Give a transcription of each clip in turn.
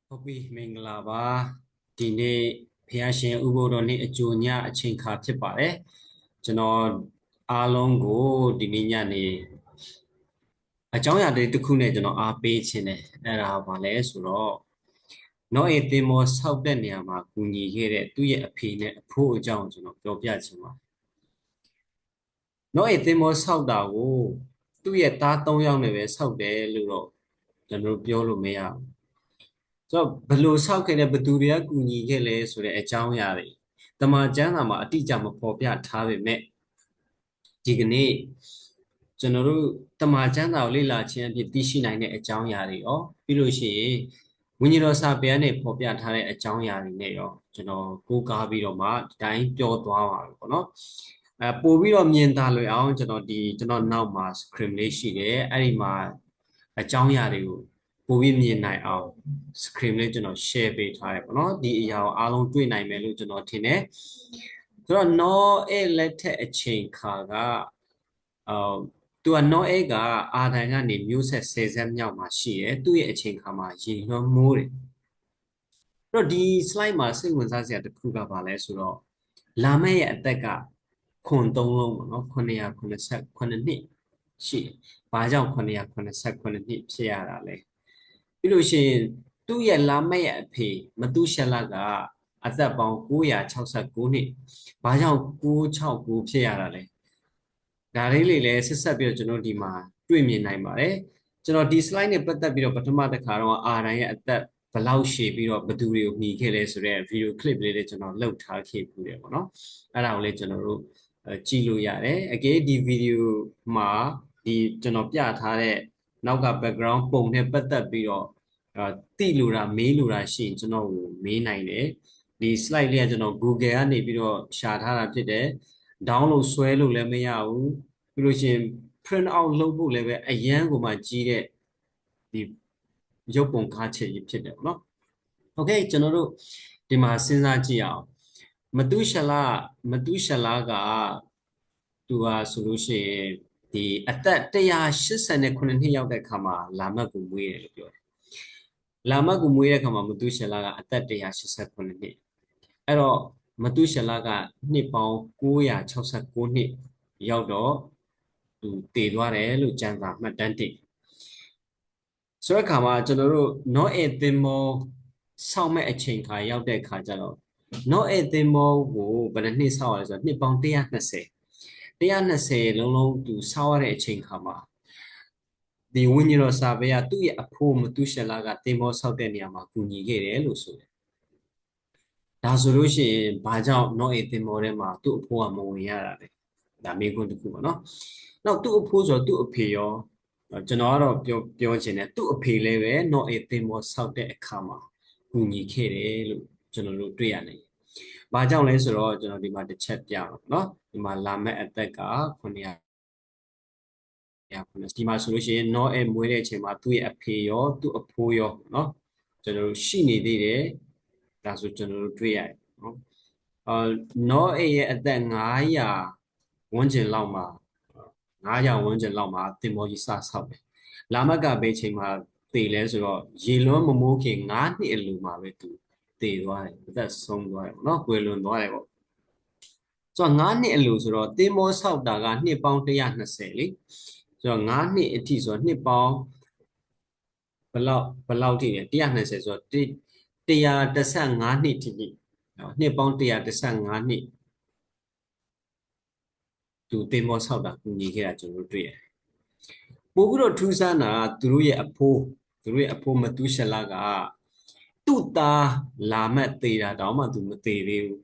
ဟုတ်ပြီမင်္ဂလာပါဒီနေ့ဖះရှင်ဥပုသ်တော်နေ့အကြိုညအချိန်ခါဖြစ်ပါတယ်ကျွန်တော်အားလုံးကိုဒီနေ့ညနေအကြောင်းအရာတွေတစ်ခုနဲ့ကျွန်တော်အားပေးခြင်းတယ်အဲ့ဒါဘာလဲဆိုတော့နော့အေသင်္ဘောဆောက်တဲ့နေရာမှာကူညီခဲ့တဲ့သူ့ရဲ့အဖေနဲ့အဖိုးအကြောင်းကျွန်တော်ပြောပြခြင်းပါနော့အေသင်္ဘောဆောက်တာကိုသူ့ရဲ့သား၃ယောက်နဲ့ပဲဆောက်တယ်လို့တော့ကျွန်တော်ပြောလို့မရဘူးဆိုတော့ဘယ်လိုဆောက်ခဲ့တဲ့ဘယ်သူတွေကကူညီခဲ့လဲဆိုတဲ့အကြောင်းအရာတွေတမန်ကျမ်းစာမှာအတိအကျမဖော်ပြထားပေမဲ့ဒီကနေ့ကျွန်တော်တို့တမန်ကျမ်းစာကိုလေ့လာခြင်းအဖြစ်သိရှိနိုင်တဲ့အကြောင်းအရာတွေရောပြီးလို့ရှိရင်ဝိညာဉ်တော်စာပေနဲ့ဖော်ပြထားတဲ့အကြောင်းအရာတွေနဲ့ရောကျွန်တော်ကိုးကားပြီးတော့မှဒီတိုင်းပြောသွားပါမယ်ပေါ့နော်ပို့ပြီးတော့မြင်သာလွယ်အောင်ကျွန်တော်နောက်မှာ script လေးရှိတယ်အဲ့ဒီမှာအကြောင်းအရာတွေကိုပို့ပြီးမြင်နိုင်အောင် screen လေးကျွန်တော် share ပေးထားတယ်ပေါ့နော်ဒီအရာကိုအားလုံးတွေ့နိုင်မယ်လို့ကျွန်တော်ထင်တယ်ဆိုတော့ Noah လက်ထက်အချိန်ခါကသူက Noah ကအာဒံကနေမျိုးဆက်10ဆက်မြောက်မှာရှိတယ်သူ့ရဲ့အချိန်ခါမှာရေလွှမ်းမိုးတယ်အဲ့တော့ဒီ slide မှာစိတ်ဝင်စားစရာတစ်ခုကဘာလဲဆိုတော့လာမည့်ရဲ့အသက်ကခွန်3လုံးပေါ့နော်989နှစ်ရှိတယ်။ဘာကြောင့်989နှစ်ဖြစ်ရတာလဲ။ပြီးလို့ရှိရင်သူ့ရဲ့လာမည့်ရဲ့အဖေမတုရှလကအသက်ပေါင်း969နှစ်။ဘာကြောင့်969ဖြစ်ရတာလဲ။ဒါလေးလေးလည်းဆက်ဆက်ပြီးတော့ကျွန်တော်ဒီမှာတွေ့မြင်နိုင်ပါတယ်။ကျွန်တော်ဒီ slide နဲ့ပတ်သက်ပြီးတော့ပထမတစ်ခါတော့အာရန်ရဲ့အသက်ဘယ်လောက်ရှည်ပြီးတော့ဘယ်သူတွေကိုမှီခဲ့လဲဆိုတဲ့ video clip လေးတွေကျွန်တော်လုပ်ထားခဲ့ပြီးတယ်ပေါ့နော်။အဲ့ဒါကိုလည်းကျွန်တော်တို့ကြည့်လို့ရတယ်အကေဒီဗီဒီယိုမှာဒီကျွန်တော်ပြထားတဲ့နောက်က background ပုံနဲ့ပတ်သက်ပြီးတော့တိလို့တာမေးလို့တာရှိရင်ကျွန်တော်ကိုမေးနိုင်တယ်ဒီ slide လေးကကျွန်တော် Google ကနေပြီးတော့ရှာထားတာဖြစ်တယ် download ဆွဲလို့လည်းမရဘူးပြီးလို့ရှိရင် print out လုပ်ဖို့လည်းပဲအရန်ကိုမှကြီးတဲ့ဒီရုပ်ပုံကားချက်ကြီးဖြစ်တယ်ပေါ့နော်โอเคကျွန်တော်တို့ဒီမှာစဉ်းစားကြည့်အောင်မတုရှလကသူကဆိုလို့ရှိရင်ဒီအသက်189နှစ်ရောက်တဲ့အခါမှာလာမတ်ကိုမွေးတယ်လို့ပြောတယ်လာမတ်ကိုမွေးတဲ့အခါမှာမတုရှလကအသက်189နှစ်အဲ့တော့မတုရှလကနှစ်ပေါင်း969နှစ်ရောက်တော့သူတည်သွားတယ်လို့ကျမ်းစာမှတ်တမ်းတင်ဆိုတဲ့အခါမှာကျွန်တော်တို့နောအေသင်္ဘောဆောက်မဲ့အချိန်ခါရောက်တဲ့အခါကျတော့နောအေသင်္ဘောကိုဘယ်နှစ်ဆောက်ရလဲဆိုတော့နှစ်ပေါင်း120လုံးသူဆောက်ရတဲ့အချိန်ခါမှာဒီဝိညာဉ်တော်စာပေကသူ့ရဲ့အဖိုးမတုရှလကသင်္ဘောဆောက်တဲ့နေရာမှာကူညီခဲ့တယ်လို့ဆိုတယ်ဒါဆိုလို့ရှိရင်ဘာကြောင့်နောအေသင်္ဘောထဲမှာသူ့အဖိုးကမဝင်ရတာလဲဒါမေးခွန်းတစ်ခုပေါ့နော်နောက်သူ့အဖိုးဆိုတော့သူ့အဖေရောကျွန်တော်ကတော့ပြောချင်တယ်သူ့အဖေလည်းပဲနော့အေသင်္ဘောဆောက်တဲ့အခါမှာကူညီခဲ့တယ်လို့ကျွန်တော်တို့တွေ့ရနိုင်တယ်။ဘာကြောင့်လဲဆိုတော့ကျွန်တော်ဒီမှာတစ်ချက်ပြအောင်နော်ဒီမှာလာမဲ့အသက်က900ဒီမှာဆိုလို့ရှိရင်နော့အေမွေးတဲ့အချိန်မှာသူ့ရဲ့အဖေရောသူ့အဖိုးရောနော်ကျွန်တော်တို့ရှိနေသေးတယ်ဒါဆိုကျွန်တော်တို့တွေ့ရတယ်နော်နော့အေရဲ့အသက်900ဝန်းကျင်လောက်မှာ900ဝန်းကျင်လောက်မှာတင်မောကြီးစဆောက်တယ်လာမတ်ကဘယ်ချိန်မှာတည်လဲဆိုတော့ရေလွှမ်းမမိုးခင်9နှစ်အလိုမှာပဲသူတည်သွားတယ်အသက်ဆုံးသွားတယ်ပေါ့နော်ကွယ်လွန်သွားတယ်ပေါ့ဆိုတော့9နှစ်အလိုဆိုတော့တင်မောဆောက်တာကနှစ်ပေါင်း120လေဆိုတော့9နှစ်အထိဆိုတော့နှစ်ပေါင်းဘယ်လောက်ထိလဲ120ဆိုတော့115နှစ်ထိနှစ်ပေါင်း115နှစ်သူတင်မောဆောက်တာကူညီခဲ့တာကျွန်တော်တို့တွေ့ရတယ်ပို့ပြီးတော့ထူးဆန်းတာသူတို့ရဲ့အဖိုးမတုရှလကသူ့သားလာမတ်သေးတာတောင်မှသူမသေးသေးဘူး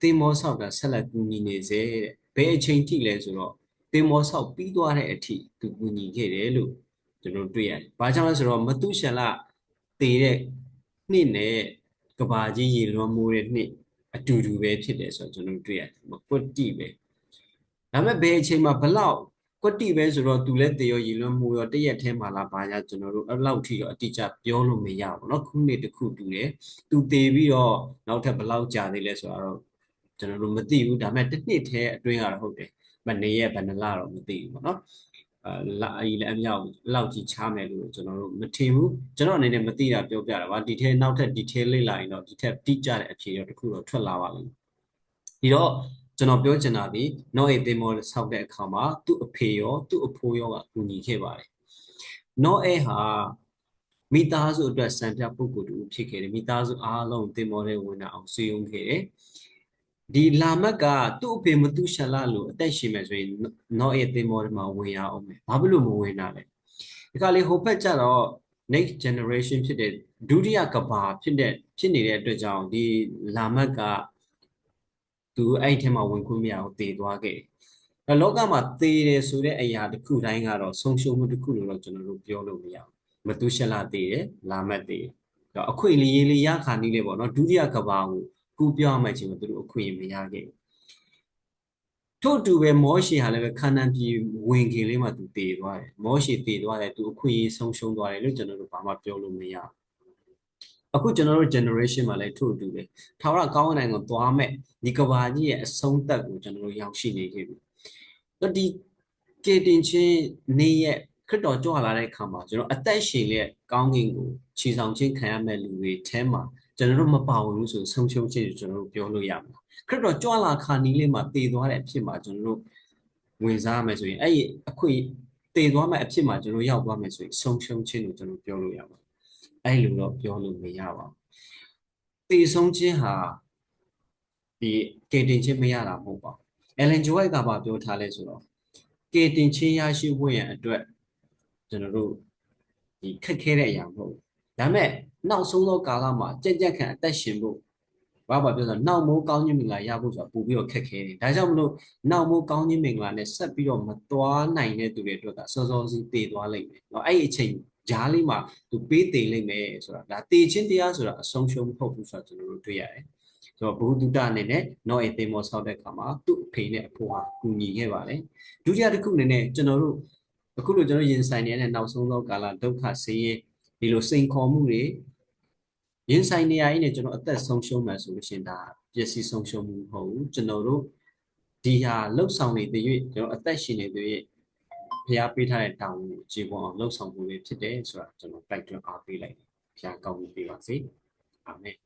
တင်မောဆောက်တာဆက်လက်ကူညီနေစေတဲ့ဘယ်အချိန်ထိလဲဆိုတော့တင်မောဆောက်ပြီးသွားတဲ့အထိသူကူညီခဲ့တယ်လို့ကျွန်တော်တွေ့ရတယ်။ဘာကြောင့်လဲဆိုတော့မတုရှလသေးတဲ့နှစ်နဲ့ကဘာကြီးရေလွှမ်းမိုးတဲ့နှစ်အတူတူပဲဖြစ်တယ်ဆိုတော့ကျွန်တော်တွေ့ရတယ်။ကွတ်တိပဲ။ဒါပေမဲ့ဘယ်အချိန်မှာဘလောက်ကွက်တိပဲဆိုတော့သူလည်းတေရောရည်လွှမ်းမှုရောတရက်ထဲမှာလားဘာညာကျွန်တော်တို့အဲ့လောက်ထိတော့အတိအကျပြောလို့မရဘူးเนาะခုနှစ်တစ်ခုတူတယ်သူတေပြီးတော့နောက်ထပ်ဘလောက်ကြာသေးလဲဆိုတော့ကျွန်တော်တို့မသိဘူးဒါပေမဲ့တစ်နှစ်ထဲအတွင်းကတော့ဟုတ်တယ်မနေ့ရက်ဘယ်နှလတော့မသိဘူးပေါ့เนาะ လာအီလည်းအမြောက်လောက်ကြီးချမယ်လို့ကျွန်တော်တို့မထင်ဘူးကျွန်တော်အနေနဲ့မသိတာပြောပြတာပါဒီထဲနောက်ထပ် detail လေ့လာရင်တော့ဒီထက်တိကျတဲ့အဖြေတော့တစ်ခုတော့ထွက်လာပါလိမ့်မယ်ဒီတော့ကျွန်တော်ပြောချင်တာဒီ not a demo ဆောက်တဲ့အခါမှာသူ့အဖေရောသူ့အဖိုးရောကကူညီခဲ့ပါတယ် not a ဟာမိသားစုအတွက်စံပြပုဂ္ဂိုလ်တူဖြစ်ခဲ့တယ်မိသားစုအားလုံးတင်မောတဲ့ဝင်အောင်ဆွေးယုံခဲ့တယ်ဒီလာမတ်ကသူ့အဖေမသူရှလာလို့အသက်ရှင်မယ်ဆိုရင် not a တင်မောမှာဝင်ရအောင်မယ်ဘာဖြစ်လို့မဝင်တာလဲဒီကလေးဟိုဘက်ကျတော့ next generation ဖြစ်တဲ့ဒုတိယကဘာဖြစ်နေတဲ့အတွက်ကြောင့်ဒီလာမတ်ကသူအဲ့ထဲမှာဝင်ခွင့်မရအောင်တည်သွားခဲ့တယ်လောကမှာတည်တယ်ဆိုတဲ့အရာတစ်ခုတိုင်းကတော့ဆုံးရှုံးမှုတစ်ခုလို့တော့ကျွန်တော်တို့ပြောလို့မရဘူးမသူရှလာတည်တယ်လာမတ်တည်တယ်အခွင့်အရေးလေးရခါနည်းလေးပေါ့နော်ဒုတိယကဘာကိုကူပြောမှချင်းသူတို့အခွင့်အရေးမရခဲ့ထို့တူပဲမောရှေဟာလည်းပဲခါနန်ပြည်ဝင်ခင်လေးမှာသူတည်သွားတယ်မောရှေတည်သွားတယ်သူအခွင့်အရေးဆုံးရှုံးသွားတယ်လို့ကျွန်တော်တို့ဘာမှပြောလို့မရအခုကျွန်တော်တို့ generation မှာလည်းထို့တူပဲထာဝရကောင်းကင်ကိုသွားမဲ့ဒီကဘာကြီးရဲ့အဆုံးသက်ကိုကျွန်တော်တို့ရောက်ရှိနေခဲ့ပြီဒီကေတင်ချင်းနေရဲ့ခရစ်တော်ကြွလာတဲ့အခါမှာကျွန်တော်အသက်ရှင်တဲ့ကောင်းကင်ကိုခြေဆောင်ခြင်းခံရမဲ့လူတွေထဲမှာကျွန်တော်တို့မပါဝင်ဘူးဆိုဆုံးရှုံးခြင်းကျွန်တော်တို့ပြောလို့ရမှာခရစ်တော်ကြွလာခါနီးလေးမှာတည်သွားတဲ့အဖြစ်မှာကျွန်တော်တို့ဝင်စားရမယ်ဆိုရင်အဲ့ဒီအခွင့်တည်သွားမဲ့အဖြစ်မှာကျွန်တော်ရောက်သွားမယ်ဆိုရင်ဆုံးရှုံးခြင်းကိုကျွန်တော်ပြောလို့ရမှာအဲ့လိုတော့ပြောလို့မရပါဘူးတည်ဆုံးခြင်းဟာဒီကေတင်ခြင်းမရတာမဟုတ်ပါဘူးအယ်လန်ဂျိုဝိုက်ကပါပြောထားလဲဆိုတော့ကေတင်ချင်းရရှိဖို့ရန်အတွက်ကျွန်တော်တို့ဒီခက်ခဲတဲ့အရာမဟုတ်ဘူးဒါပေမဲ့နောက်ဆုံးသောကာလမှာကြက်ကြက်ခံအသက်ရှင်ဖို့ဘာပြောဆိုနောက်မိုးကောင်းခြင်းမင်္ဂလာရဖို့ဆိုတာပို့ပြီးတော့ခက်ခဲတယ်ဒါကြောင့်မလို့နောက်မိုးကောင်းခြင်းမင်္ဂလာနဲ့ဆက်ပြီးတော့မသွားနိုင်တဲ့သူတွေအတွက်ကစောစောစီးတည်သွားလိမ့်မယ်เนาะအဲ့ဒီအချိန်ဂျားလေးမှာသူပေးတည်လိမ့်မယ်ဆိုတာဒါတည်ခြင်းတရားဆိုတာအဆုံးရှုံးမဟုတ်ဘူးဆိုတာကျွန်တော်တို့တွေ့ရတယ်ဆိုတော့ဘုဒ္ဓတအနေနဲ့ not a thing မောဆောက်တဲ့အခါမှာသူ့အဖေနဲ့အဖိုးဟာကူညီခဲ့ပါတယ်ဒုတိယတစ်ခုအနေနဲ့ကျွန်တော်တို့အခုလိုကျွန်တော်ရင်ဆိုင်နေတဲ့နောက်ဆုံးသောကာလဒုက္ခဆင်းရဲဒီလိုစိန်ခေါ်မှုတွေရင်ဆိုင်နေရရင်ကျွန်တော်အသက်ဆုံးရှုံးမယ်ဆိုလို့ရှင်ဒါပျက်စီးဆုံးရှုံးမှုမဟုတ်ဘူးကျွန်တော်တို့ဒီဟာလှုပ်ဆောင်နေတဲ့၍ကျွန်တော်အသက်ရှင်နေတဲ့၍ဘုရားပေးထားတဲ့တောင်းကိုခြေပေါ်အောင်လှုပ်ဆောင်မှုတွေဖြစ်တယ်ဆိုတာကျွန်တော်တိုက်တွန်းအားပေးလိုက်တယ်ဘုရားကောင်းကြီးပေးပါစေအာမင်